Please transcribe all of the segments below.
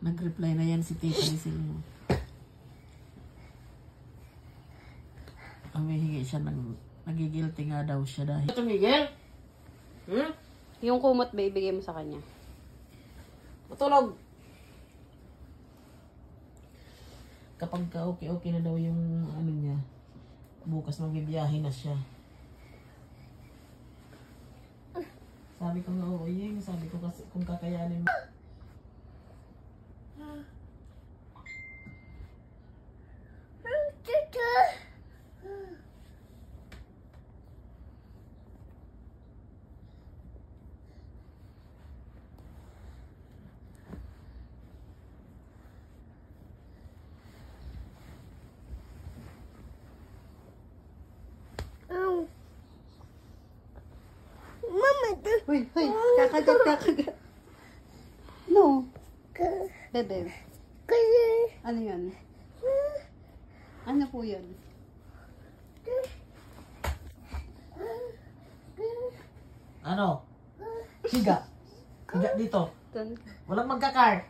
Nag-reply na yan si Tita Rizal mo. Humihingi siya ng nagigilty nga daw siya dahil. Ito, Miguel? Yung kumot ba ibigay mo sa kanya? Matulog! Kapag ka okay na daw yung ano niya, bukas magbibiyahe na siya. Sabi ko nga, oo yun. Sabi ko kasi kung kakayanin mo. Uy, kakagat. No. Bebe. Ano yun? Ano po yun? Ano? Higa. Higa dito. Walang magkakar.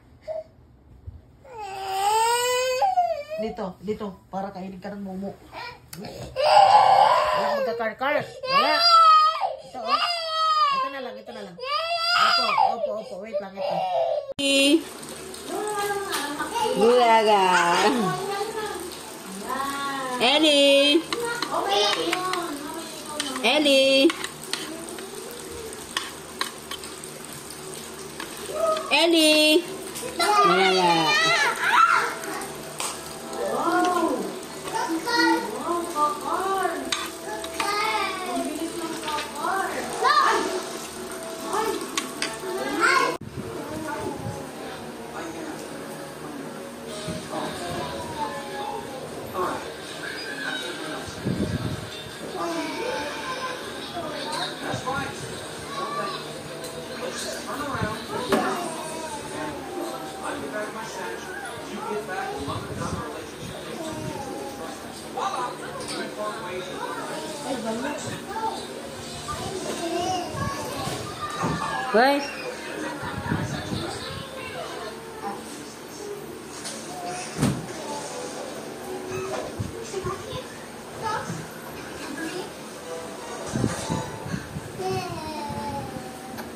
Dito. Para kainin ka ng momo. Walang magkakar-kar. Wala. Ito, oh. Ito na lang. Opo. Wait lang ito. Bulaga. Ellie. Bulaga. Wait.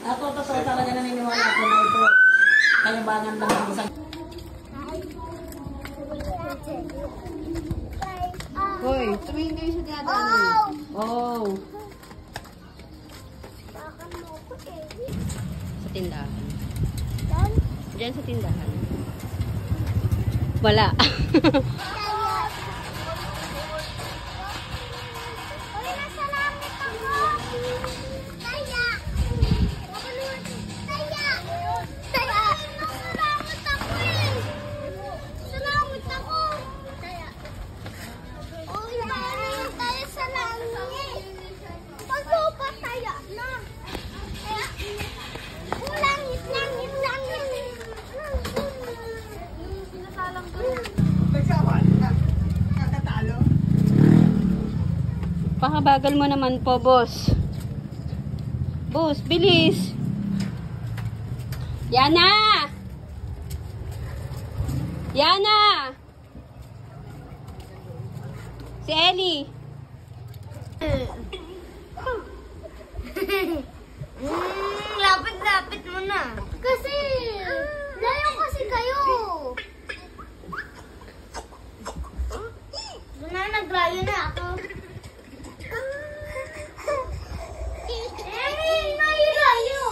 Ako totoo talaga naniniwala ako na ito kayabangan lang ng isang. Hoy, tumingin kayo sa dinadaan. Oh. Sa tindahan. Diyan sa tindahan. Wala. Pakabagal mo naman po, boss. Boss, bilis. Yana! Si Ellie. Lapit mo na. Kasi, layo kasi kayo. Nagrayo na ako. May rayo.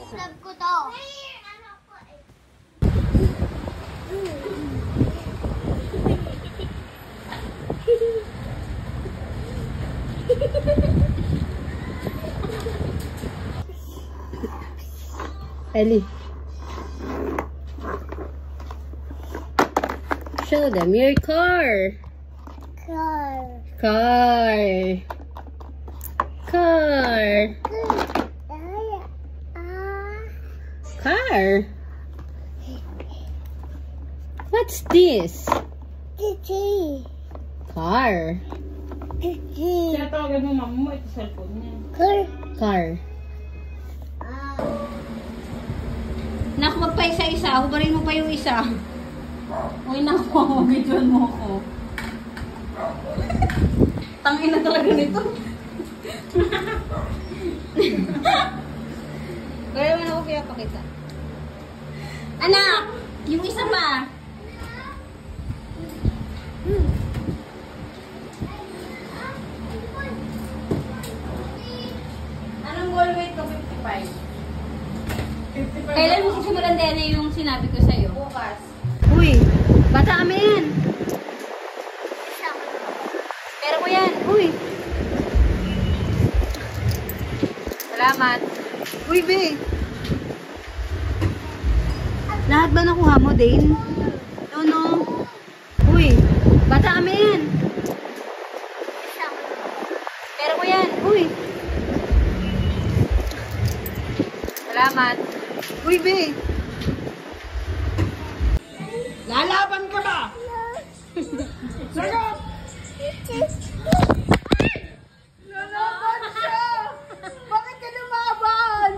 Vlog ko to. Ellie. Show them your car. Car. What's this? Car. Kaya tawagan mo mama mo, ito cellphone niya. Car. Naku, wag pa isa-isa. Hubarin mo pa yung isa. Uy, naku, videoan mo ako. Tangin na talaga nito. Kaya mo na ako pinapakita. Anak! Yung isa pa. Anong goal weight ko? 55. Kailan mo sisimulan din yung sinabi ko sa'yo? Bukas. Uy, bata kami yan. Pero ko yan. Uy. Salamat. Uy, be. Lahat ba nakuha mo, Dane? No. Uy, bata kami yan. Pero ko yan. Uy. Salamat. Uy, be. Lalaban ka ba? Sagot! Lalaban siya! Bakit ka lumaban?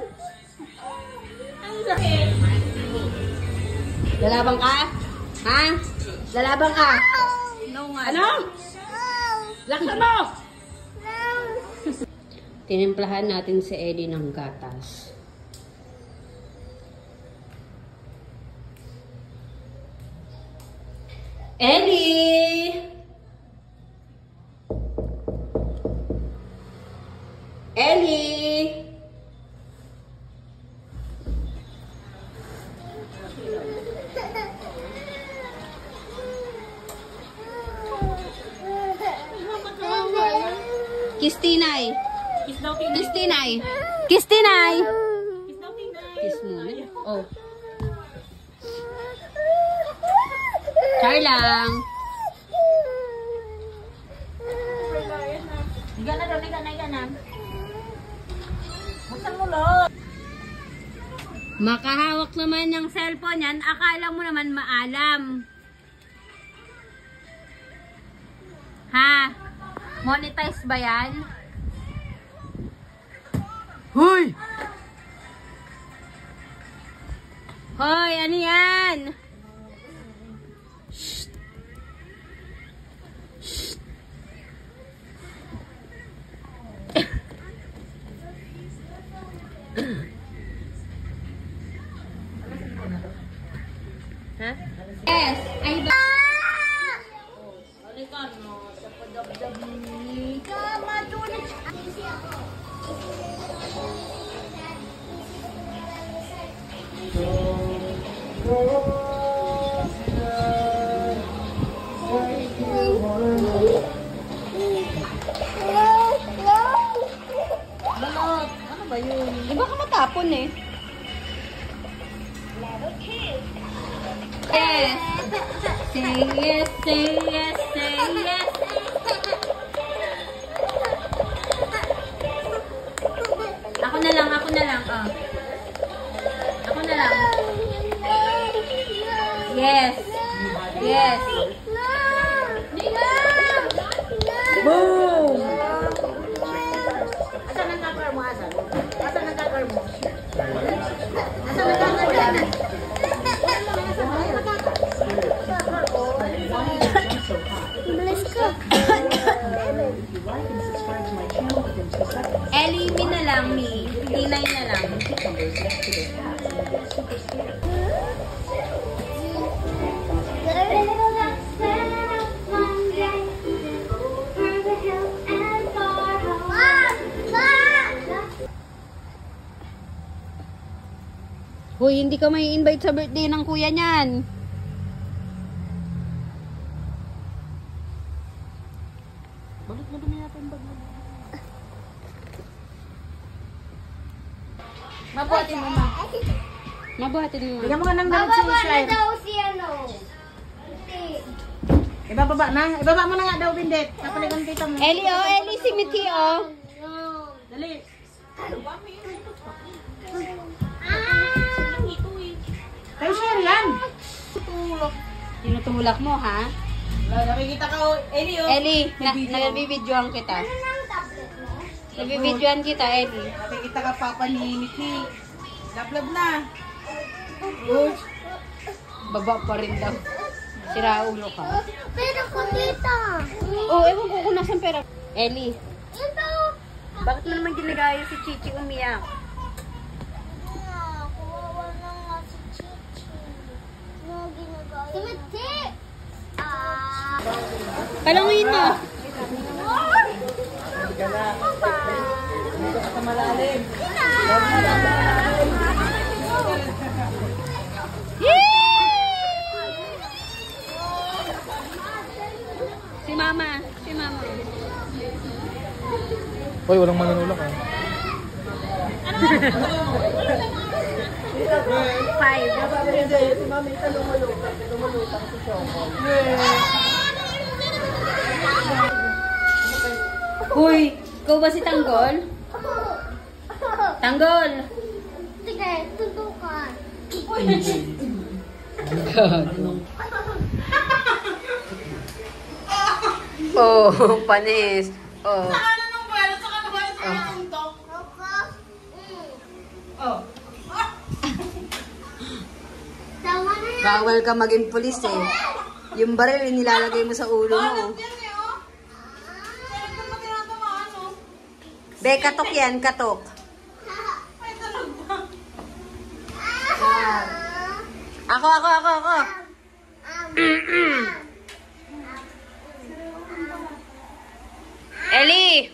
Lalaban ka? Ha? Lalaban ka? No nga. Ano? Laksan mo! Tinimplahan natin si Eddie ng gatas. Ellie! Ellie! Kistinay! Kiss daw, Tinay. Kistinay! Kistinay! Kiss daw, Tinay. Kiss mo. Oh. Char lang. Iga na daw, iga na. Buksan mo lang. Makahawak naman ng cellphone yan. Akala mo naman maalam. Ha? Monetize ba yan? Hoy! Hoy, ano yan? Ha? Yes! Ay ba? Balikan mo, sa padabdab ni Kama Tunit. Balot, ano ba yun? Di ba ka matapon eh? Yes! Say yes, say yes, say yes! Ako na lang, oh. Ako na lang. Yes! Yes! Boom! Asan ang kakar mo, asan? Asan ang kakar mo? Asan ang kakar mo? Bilis ka. Ellie, mi na lang, mi. Tinay na lang. Hoy, hindi ka may invite sa birthday ng kuya niyan. Balot mo dumi yata yung bag mo. Mabuhatin mo, ma. Mabuhatin mo. Bigyan mo ka ng damit si Shire. daw si ano. Ibababa na. Ibaba mo na nga daw, Bindet. Kapalikan kita mo. Ellie, oh. Ellie, si Mickey, oh. Dali. Tayo, Shire, yan. Tinutulak mo, ha? Nakikita ka, Eli, oh. Ellie, nabibidyoan kita. Nabibidyoan kita, Ellie. Nakikita ka, Papa ni Mickey. Lablab na. Uy. Baba pa rin daw. Sira ulo ka. Pero ko dito. Oh, ewan ko kung nasan pera. Ellie, Ito. bakit mo naman ginagaya si Chichi umiyak? Kuwawa na nga si Chichi. Ano ginagawa? Si Mitzi! Palanguin mo. Hindi ka na. Dito ka sa malalim. Si Mama. Si Mama. Hoy, walang manunulak ah. Five. Si Mami ka lumulutang. Lumulutang si Choco. Uy, ikaw ba si Tanggol? Tanggol! Sige, tutukan. Oh, panis. Oh. Tawa na yan. Bawal ka maging pulis eh. Yung baril nilalagay mo sa ulo mo. Be, katok yan, katok. Ako. Ellie!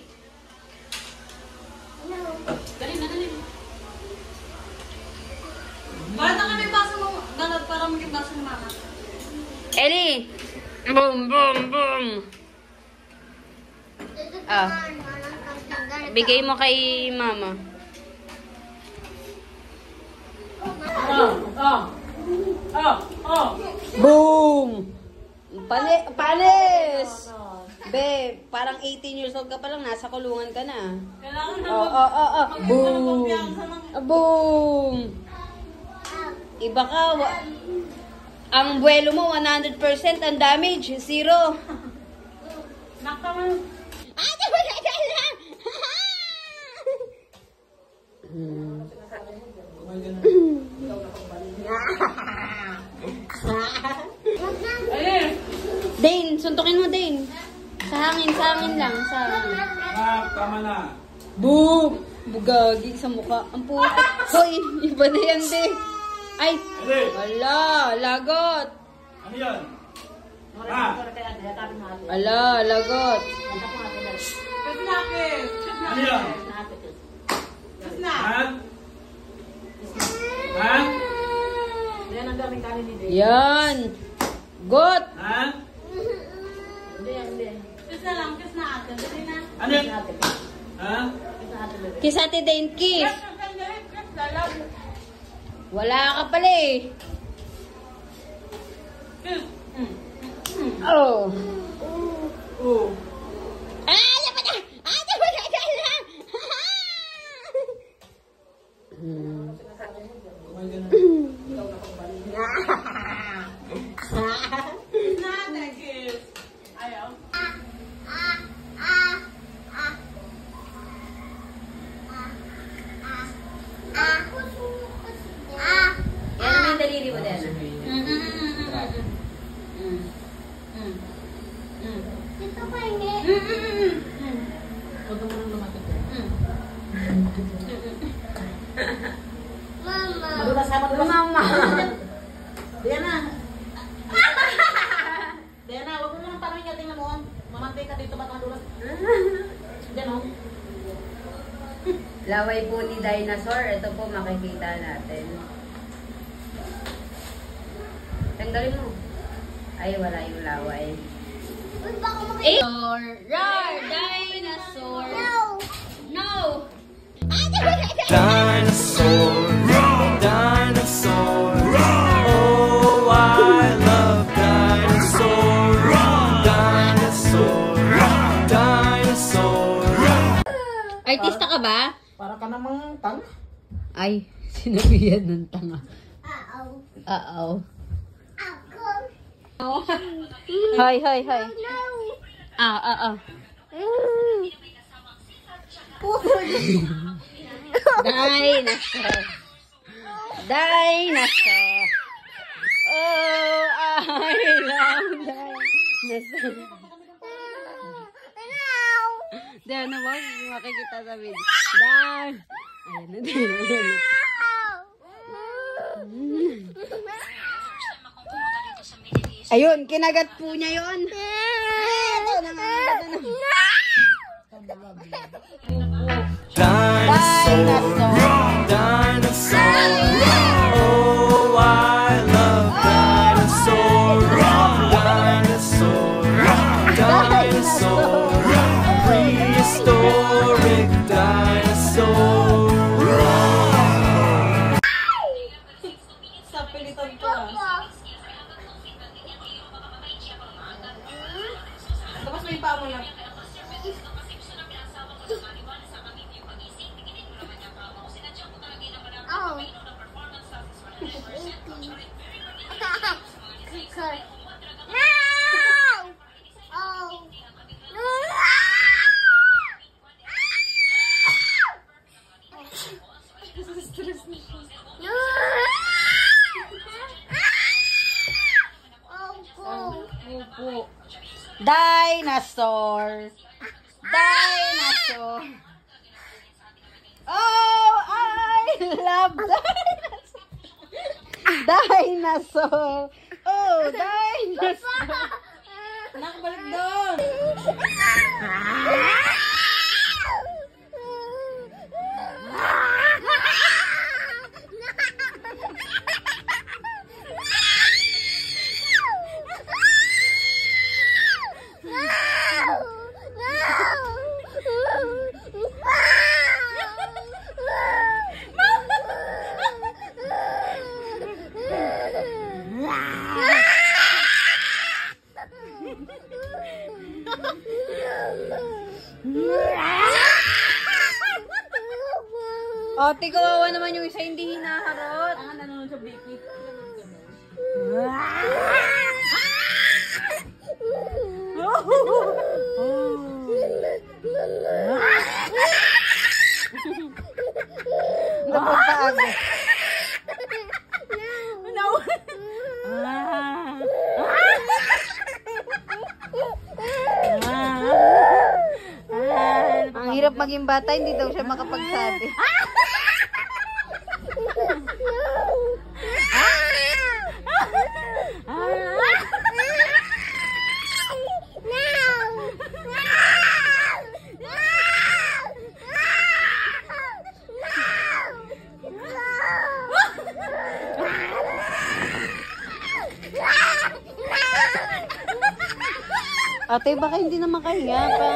Bakit na kami baso mo? Ganad para maging baso ng mama. Ellie! Boom, boom, boom! Ah. Bigay mo kay Mama. Boom! Panis! Be, parang 18 years old ka pa lang, nasa kulungan ka na. Kailangan na Boom! Boom! Iba ka. Ang buwelo mo, 100%. Ang damage, 0. Nakaman. Ayun. Dane, suntukin mo, Dane. Sa hangin lang, sa hangin. Tama na. Boom! Bugagi sa mukha. Ang puto. Hoy, iba na yan, De. Ay, wala, lagot. Ano yan? Ah! Ala, lagot. Ano yan? Ha? Ha? Yan ang daming kanin ni Dave. Yan. Got. Ha? Hindi. Kiss na lang, kiss na ate. Dali na. Ano yan? Ha? Kiss ate Dane, kiss. Kiss lalaw. Wala ka pala eh. Kiss. Oh. Oo. Ay, dapat na. Ay, dapat na. Kiss na ate, kiss. Ayaw. Yan naman yung daliri mo, Dana. Ito ko hindi. Huwag mo nang lumapit. Mama. Madulas ha, madulas. Mama. Diana. Diana, huwag mo nang parang yung tingnan mo. Mamantay ka dito, ba't madulas? Diyan o. Laway po ni dinosaur. Ito po makikita natin. Tanggalin mo. Ay, wala yung laway. Uy, baka makita. Roar, roar, dinosaur. No. Dinosaur, dinosaur. Oh, I love dinosaur. Dinosaur, dinosaur. Artista ka ba? Para ka namang tanga. Ay, sinabihan ng tanga. Uh-oh. Uh-oh. Ako. Hoy. No. Dinosaur. Dinosaur. Oh, I love dinosaur. Diyan na wag makikita sa video. Dan. Ayan na din. Ayun, kinagat po niya yun. Ito, nangangagat na. Dinosaur, dinosaur. Oh, I love dinosaur, dinosaur, dinosaur, prehistoric dinosaur. Sa pilitan ko. Tapos may paa mo na. Oh. No! Oh. Opo. Dinosaur. Dinosaur. Oh, I love dinosaur. Dinosaur. Oh, dinosaur. Nakabalik doon. Oh, kawawa naman yung isa hindi hinaharot. Ang nanonood sa Biki. Napapagod. Ang hirap maging bata, hindi daw siya makapagsabi. Ate, baka hindi na makahinga pa.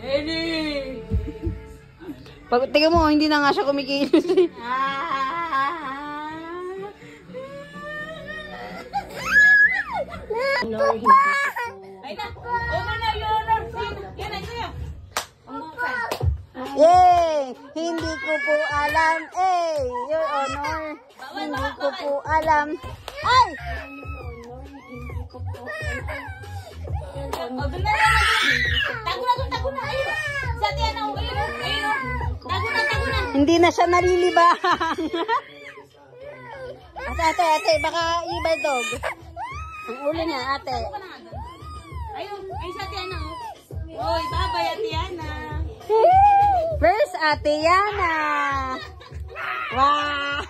Eddie! Pag tingnan mo, hindi na nga siya kumikilos. Ay na! Over na, your honor! Yan na, yan! Yay! Hindi ko po alam. Your honor. Hindi ko po alam. Ay! Over na lang! Tago na! Ayun! Sa tiyan ako! Ayun! Tago na! Hindi na siya nalilibang. Ate, baka ibal dog. Ang ulo niya, ate. Ayun! Ay, sa tiyan ako! Oy, babay, Ate Yana! First, Ate Yana. Wow!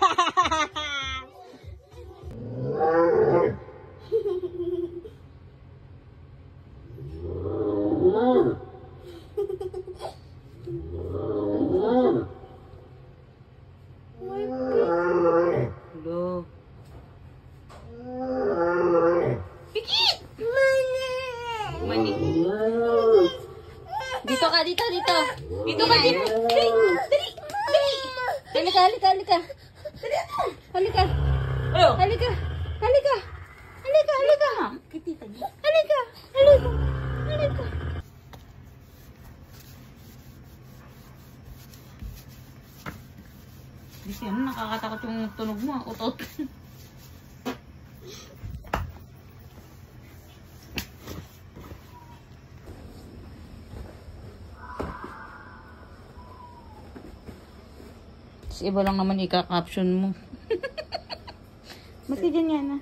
Dito ka. Dito ka. Halika. Kasi ano, nakakatakot yung tunog mo, utot. Iba lang naman ika-caption mo. Ba't ganyan na?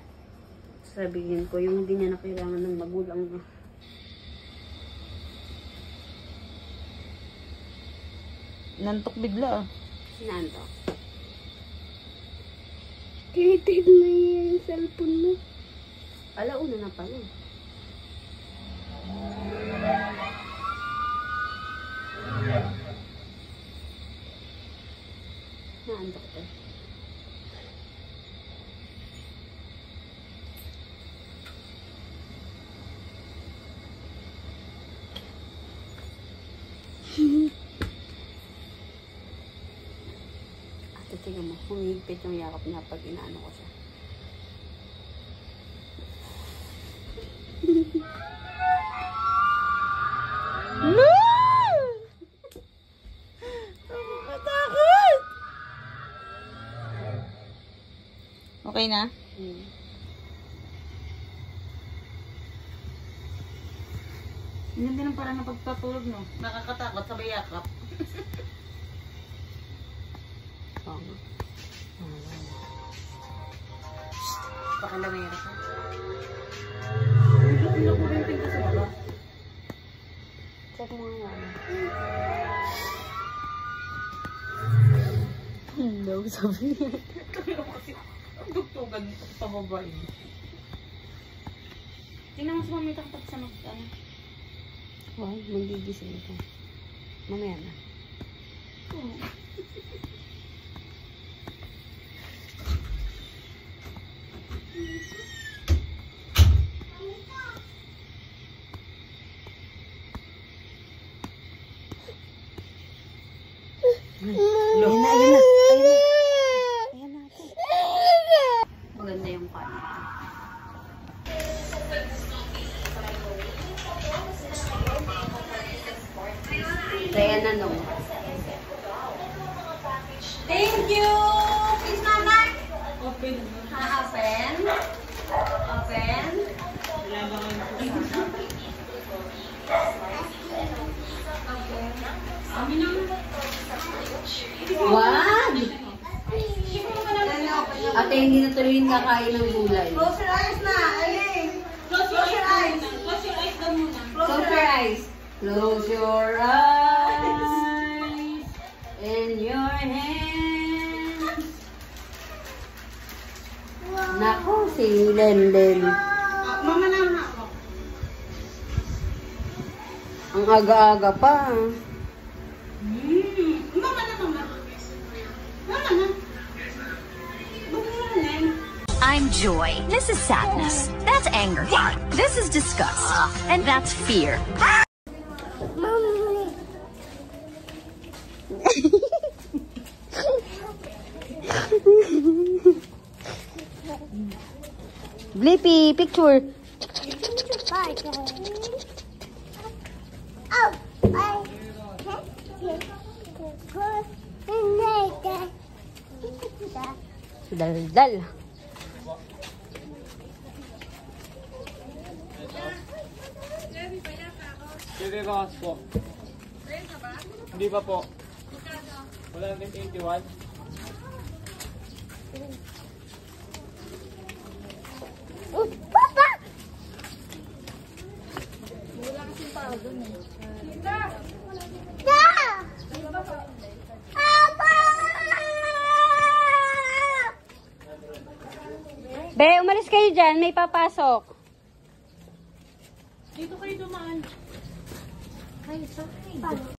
Sabihin ko, yung hindi niya na kailangan ng magulang niya. Nantok bigla ah. Sinanto. Tinitid mo yung cellphone mo. Alauna na pala. Naantok ko. Ate, tingnan mo. Humigpit yung yakap niya pag inaano ko siya. Okay na? Hindi ng parang na pagpatulog, no? Nakakatakot sa bayakap. Oo nga. Pakalamera ka. Check mo nga yan. Hello, sabi niya. Ang dugtugan sa babae. Tingnan mo sa mamita kapag sa ano. Wow, magigising ito. Mamaya na. Maganda yung kanya. Kaya na nung. Thank you! Please, Mama. Open. Open. Open. Wag! Ate, hindi na tuloy yung kakain ng gulay. Close your eyes na. Ayun. Close your eyes. Close your eyes. Close your eyes. And your hands. Naku, si Lenden. Mama na. Ang aga-aga pa. Mama na. Mama na. I'm joy. This is sadness. That's anger. This is disgust. And that's fear. Blippi, picture. Dal-dal. Sige ka po. Hindi pa po. Wala din 81. Papa! Be, umalis kayo dyan. May papasok. Dito kayo dumaan. Ay, sorry.